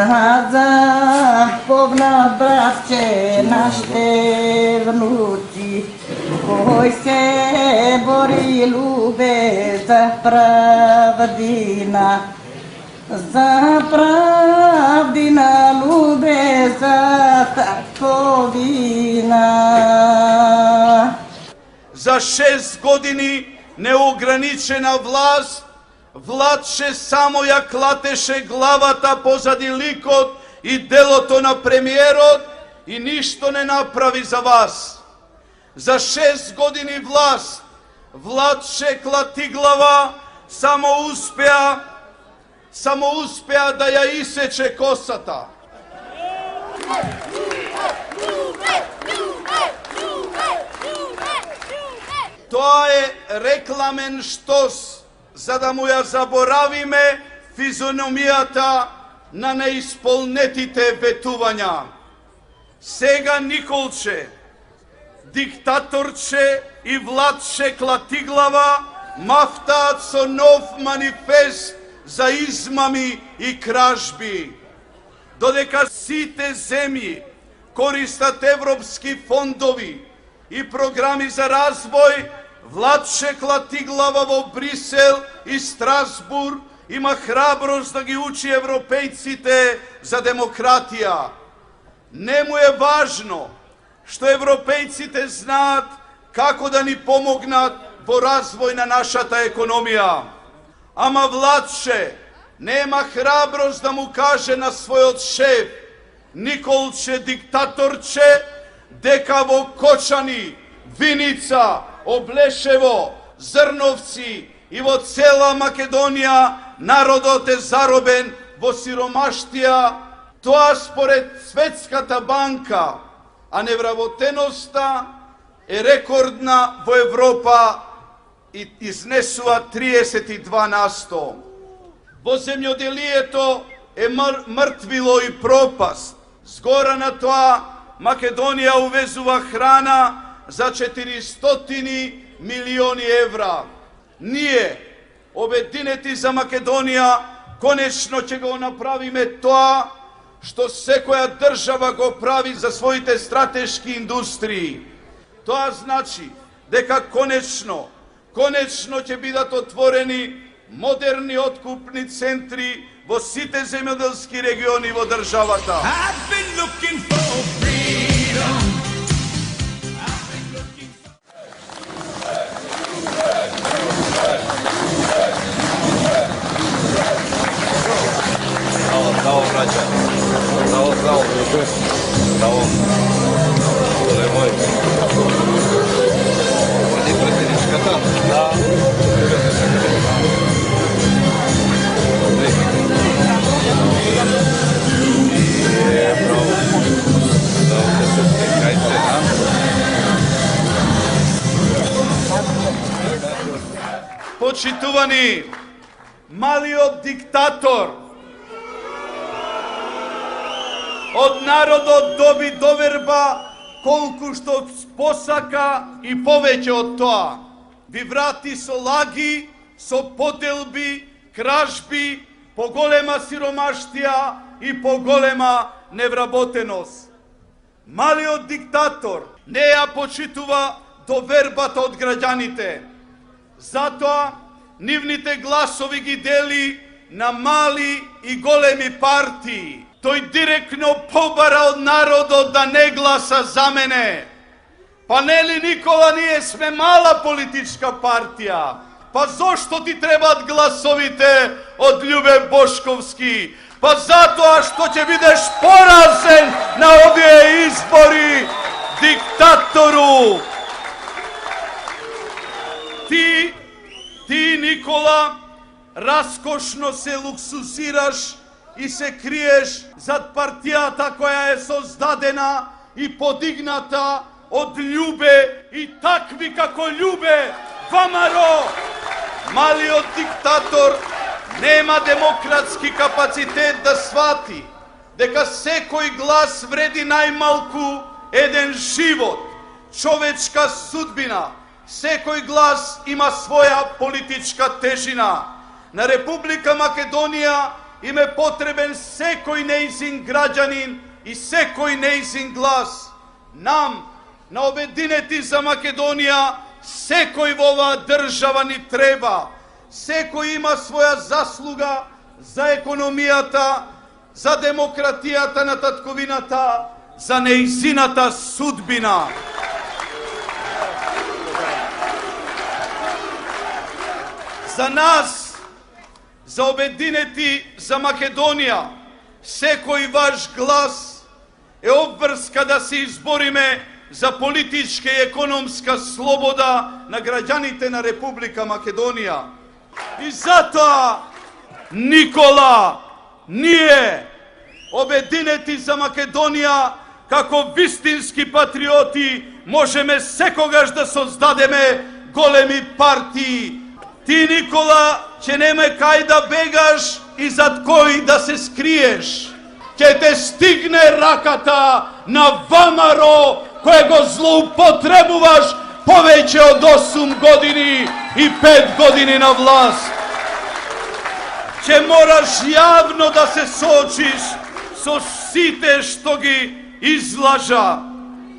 запомнат, братче, нашите внуци, кој се бори любе за правдина, любе за таковина. за 6 години неограничена власт, владше само ја клатеше главата позади ликот и делото на премиерот и ништо не направи за вас. За 6 години власт, владше клатиглава само успеа да ја исече косата. Тоа е рекламен штос, за да му ја заборавиме физиономијата на неисполнетите ветувања. Сега Николче, диктаторче и владче клатиглава мафтаат со нов манифест за измами и кражби. Додека сите земји користат европски фондови и програми за развој, владче клатиглава во Брисел и Страсбург има храброст да ги учи европејците за демократија. Не му е важно што европејците знаат како да ни помогнат во развој на нашата економија. Ама владче нема храброст да му каже на својот шеф, Николче диктаторче, дека во Кочани, Виница, Облешево, Зрновци и во цела Македонија народот е заробен во сиромаштија. Тоа според Светската банка, а невработеноста е рекордна во Европа и изнесува 32%. Во земјоделието е мртвило и пропаст. Згора на тоа, Македонија увезува храна за 400 милиони евра. Ние, обединети за Македонија, конечно ќе го направиме тоа што секоја држава го прави за своите стратешки индустрии. Тоа значи дека конечно ќе бидат отворени модерни откупни центри во сите земјоделски региони во државата. Zdravo, braća. Zdravo, ljudi. Zdravo. To je moj. Vodi predsjedničkata? Da. Почитувани, малиот диктатор од народот доби доверба колку што посака и повеќе од тоа. Ви врати со лаги, со поделби, кражби, поголема сиромаштија и поголема невработеност. Малиот диктатор не ја почитува довербата од граѓаните. Затоа нивните гласови ги дели на мали и големи партии. Тој директно побара од народот да не гласа за мене. Па нели, Никола, ние сме мала политичка партија? Па зошто ти требаат гласовите од Љубе Бошковски? Па затоа што ќе бидеш поразен на овие избори, диктатору! Ти, Никола, раскошно се луксузираш и се криеш зад партијата која е создадена и подигната од Љубе и такви како Љубе ВМРО. Малиот диктатор нема демократски капацитет да свати дека секој глас вреди најмалку еден живот, човечка судбина. Секој глас има своја политичка тежина. На Република Македонија им е потребен секој нејзин граѓанин и секој нејзин глас. Нам, на Обединети за Македонија, секој во оваа држава ни треба. Секој има своја заслуга за економијата, за демократијата на татковината, за нејзината судбина. За нас, за Обединети за Македонија, секој ваш глас е обврска да се избориме за политичка и економска слобода на граѓаните на Република Македонија. И затоа, Никола, ние, Обединети за Македонија, како вистински патриоти, можеме секогаш да создадеме големи партии. Ти, Никола, ќе нема кај да бегаш и зад кој да се скриеш. Ќе те стигне раката на ВМРО, кој го злоупотребуваш повеќе од 8 години и 5 години на власт. Ќе мораш јавно да се соочиш со сите што ги излажа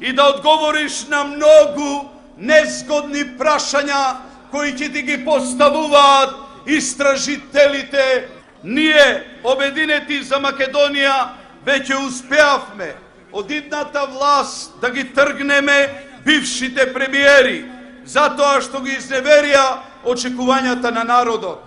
и да одговориш на многу незгодни прашања кои ќе ти ги поставуваат истражителите. Ние, Обединети за Македонија, веќе успеавме од идната власт да ги тргнеме бившите премиери, затоа што ги изневерија очекувањата на народот.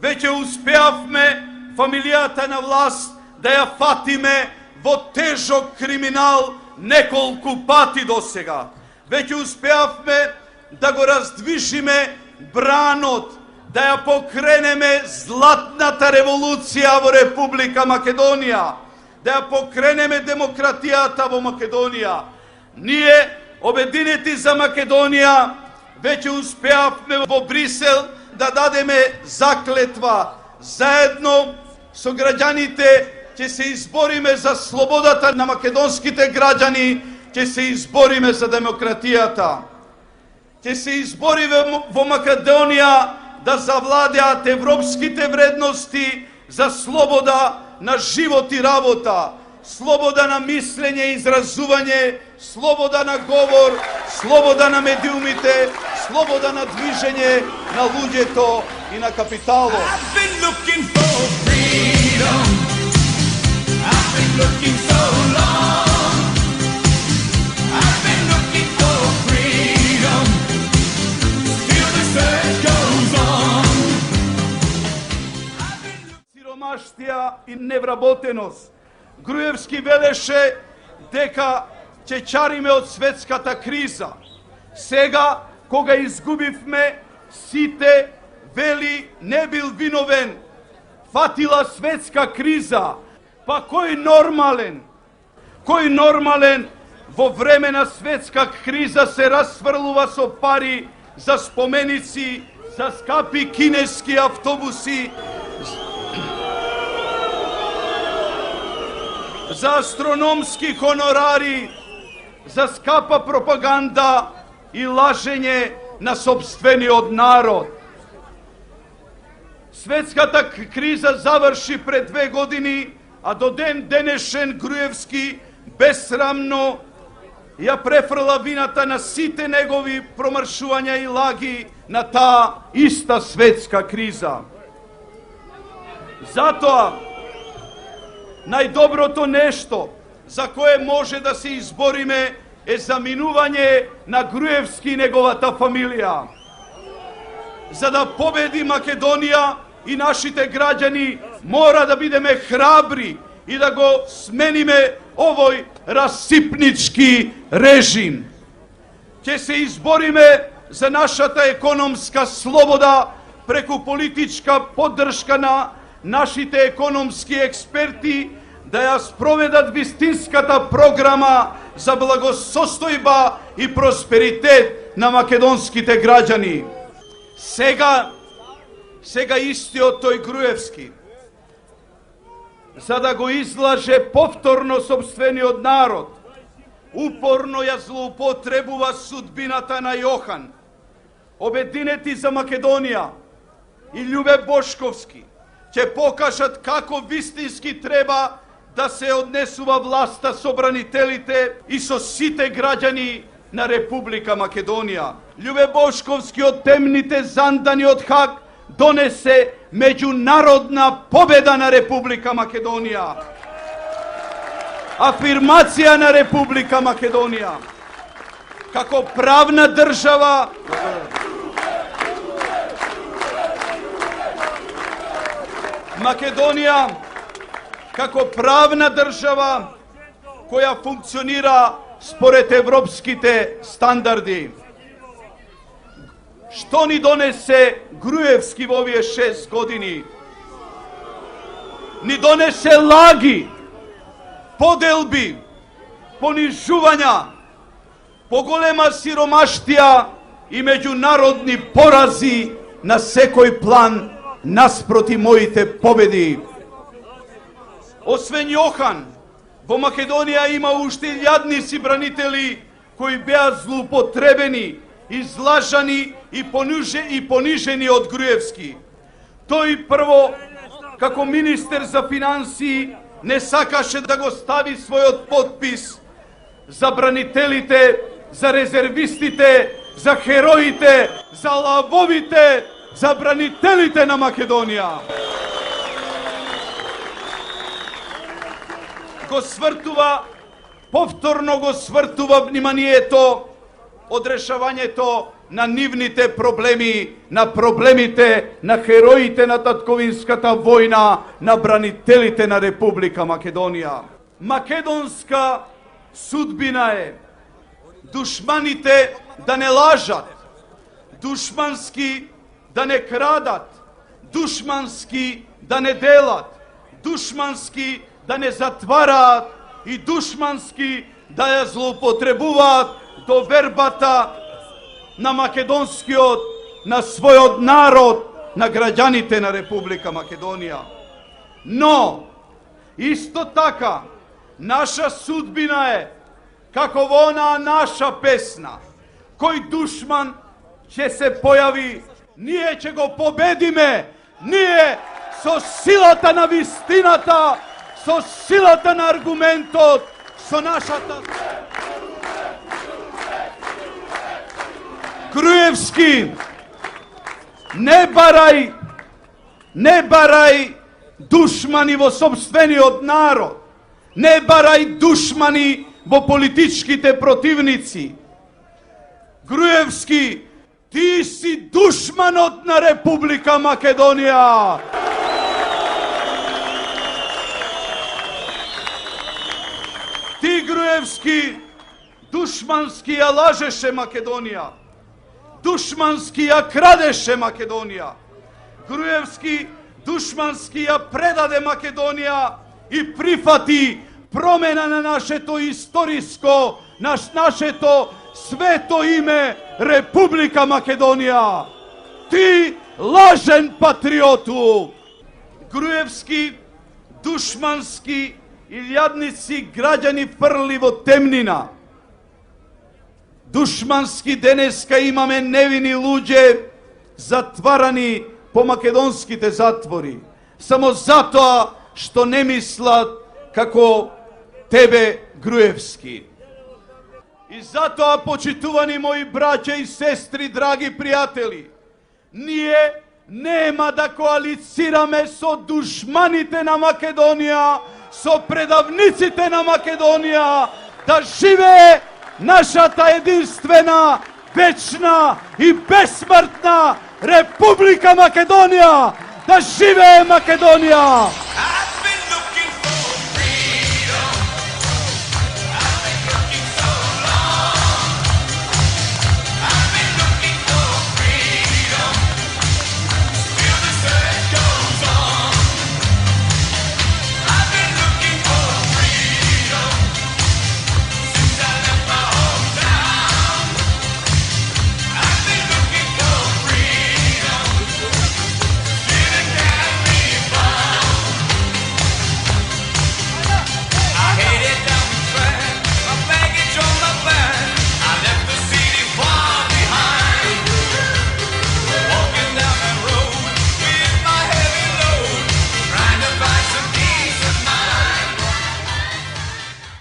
Веќе успеавме фамилијата на власт да ја фатиме во тежок криминал неколку пати до сега. Веќе успеавме да го раздвижиме бранот, да ја покренеме златната револуција во Република Македонија, да ја покренеме демократијата во Македонија. Ние, Обединети за Македонија, веќе успеавме во Брисел да дадеме заклетва. Заедно со граѓаните ќе се избориме за слободата на македонските граѓани, ќе се избориме за демократијата. Ќе се избориме во Македонија да завладеат европските вредности за слобода на живот и работа, слобода на мислење и изразување, слобода на говор, слобода на медиумите, слобода на движење на луѓето и на капиталот. Сиромаштија и невработеност. Груевски велеше дека ќе чариме од светската криза. Сега, кога изгубивме, сите вели не бил виновен. Фатила светска криза. Па кој нормален? Кој нормален во време на светска криза се расфрлува со пари за споменици, за скапи кинески автобуси, за астрономски хонорари, за скапа пропаганда и лажење на собствениот народ. Светската криза заврши пред 2 години, а до ден денешен Груевски безсрамно ја префрла вината на сите негови промршувања и лаги на таа иста светска криза. Затоа, најдоброто нешто за кое може да се избориме е заминување на Груевски и неговата фамилија. За да победи Македонија и нашите граѓани, мора да бидеме храбри и да го смениме овој расипнички режим. Ќе се избориме за нашата економска слобода преку политичка поддршка на нашите економски експерти да ја спроведат вистинската програма за благосостојба и просперитет на македонските граѓани. Сега истиот тој Груевски, за да го излаже повторно собствениот народ, упорно ја злоупотребува судбината на Јохан. Обединети за Македонија и Љубе Бошковски ќе покажат како вистински треба да се однесува власта со бранителите и со сите граѓани на Република Македонија. Љубе Бошковски од темните зандани од Хаг донесе меѓународна победа на Република Македонија. Афирмација на Република Македонија како правна држава Македонија како правна држава која функционира според европските стандарди. Што ни донесе Груевски во овие 6 години? Ни донесе лаги, поделби, понижувања, поголема сиромаштија и меѓународни порази на секој план наспроти моите победи. Освен Јохан, во Македонија има уште илјадници бранители кои беа злоупотребени, излажани и понижени од Груевски. Тој прво, како министер за финансии, не сакаше да го стави својот подпис за бранителите, за резервистите, за хероите, за лавовите, за бранителите на Македонија. Го свртува, повторно го свртува вниманието од решавањето на нивните проблеми, на проблемите на хероите на татковинската војна, на бранителите на Република Македонија. Македонска судбина е душманите да не лажат, душмански да не крадат, душмански да не делат, душмански да не затвараат и душмански да ја злоупотребуваат довербата на македонскиот, на својот народ, на граѓаните на Република Македонија. Но, исто така, наша судбина е, како во онаа наша песна, кој душман ќе се појави, ние ќе го победиме, ние со силата на вистината, со силата на аргументот, со нашата... Груевски, не барај душмани во собствениот народ, не барај душмани во политичките противници. Груевски, ти си душманот на Република Македонија. Ти, Груевски, душмански ја лажеше Македонија. Душмански ја крадеше Македонија. Груевски душмански ја предаде Македонија и прифати промена на нашето историско, нашето свето име Република Македонија. Ти лажен патриоту. Груевски душмански илјадници граѓани фрли во темнина. Душмански денеска имаме невини луѓе затварани по македонските затвори, само затоа што не мислат како тебе, Груевски. И затоа, почитувани мои браќа и сестри, драги пријатели, ние нема да коалицираме со душманите на Македонија, со предавниците на Македонија, да живее нашата единствена, вечна и безсмртна Република Македонија! Да живее Македонија!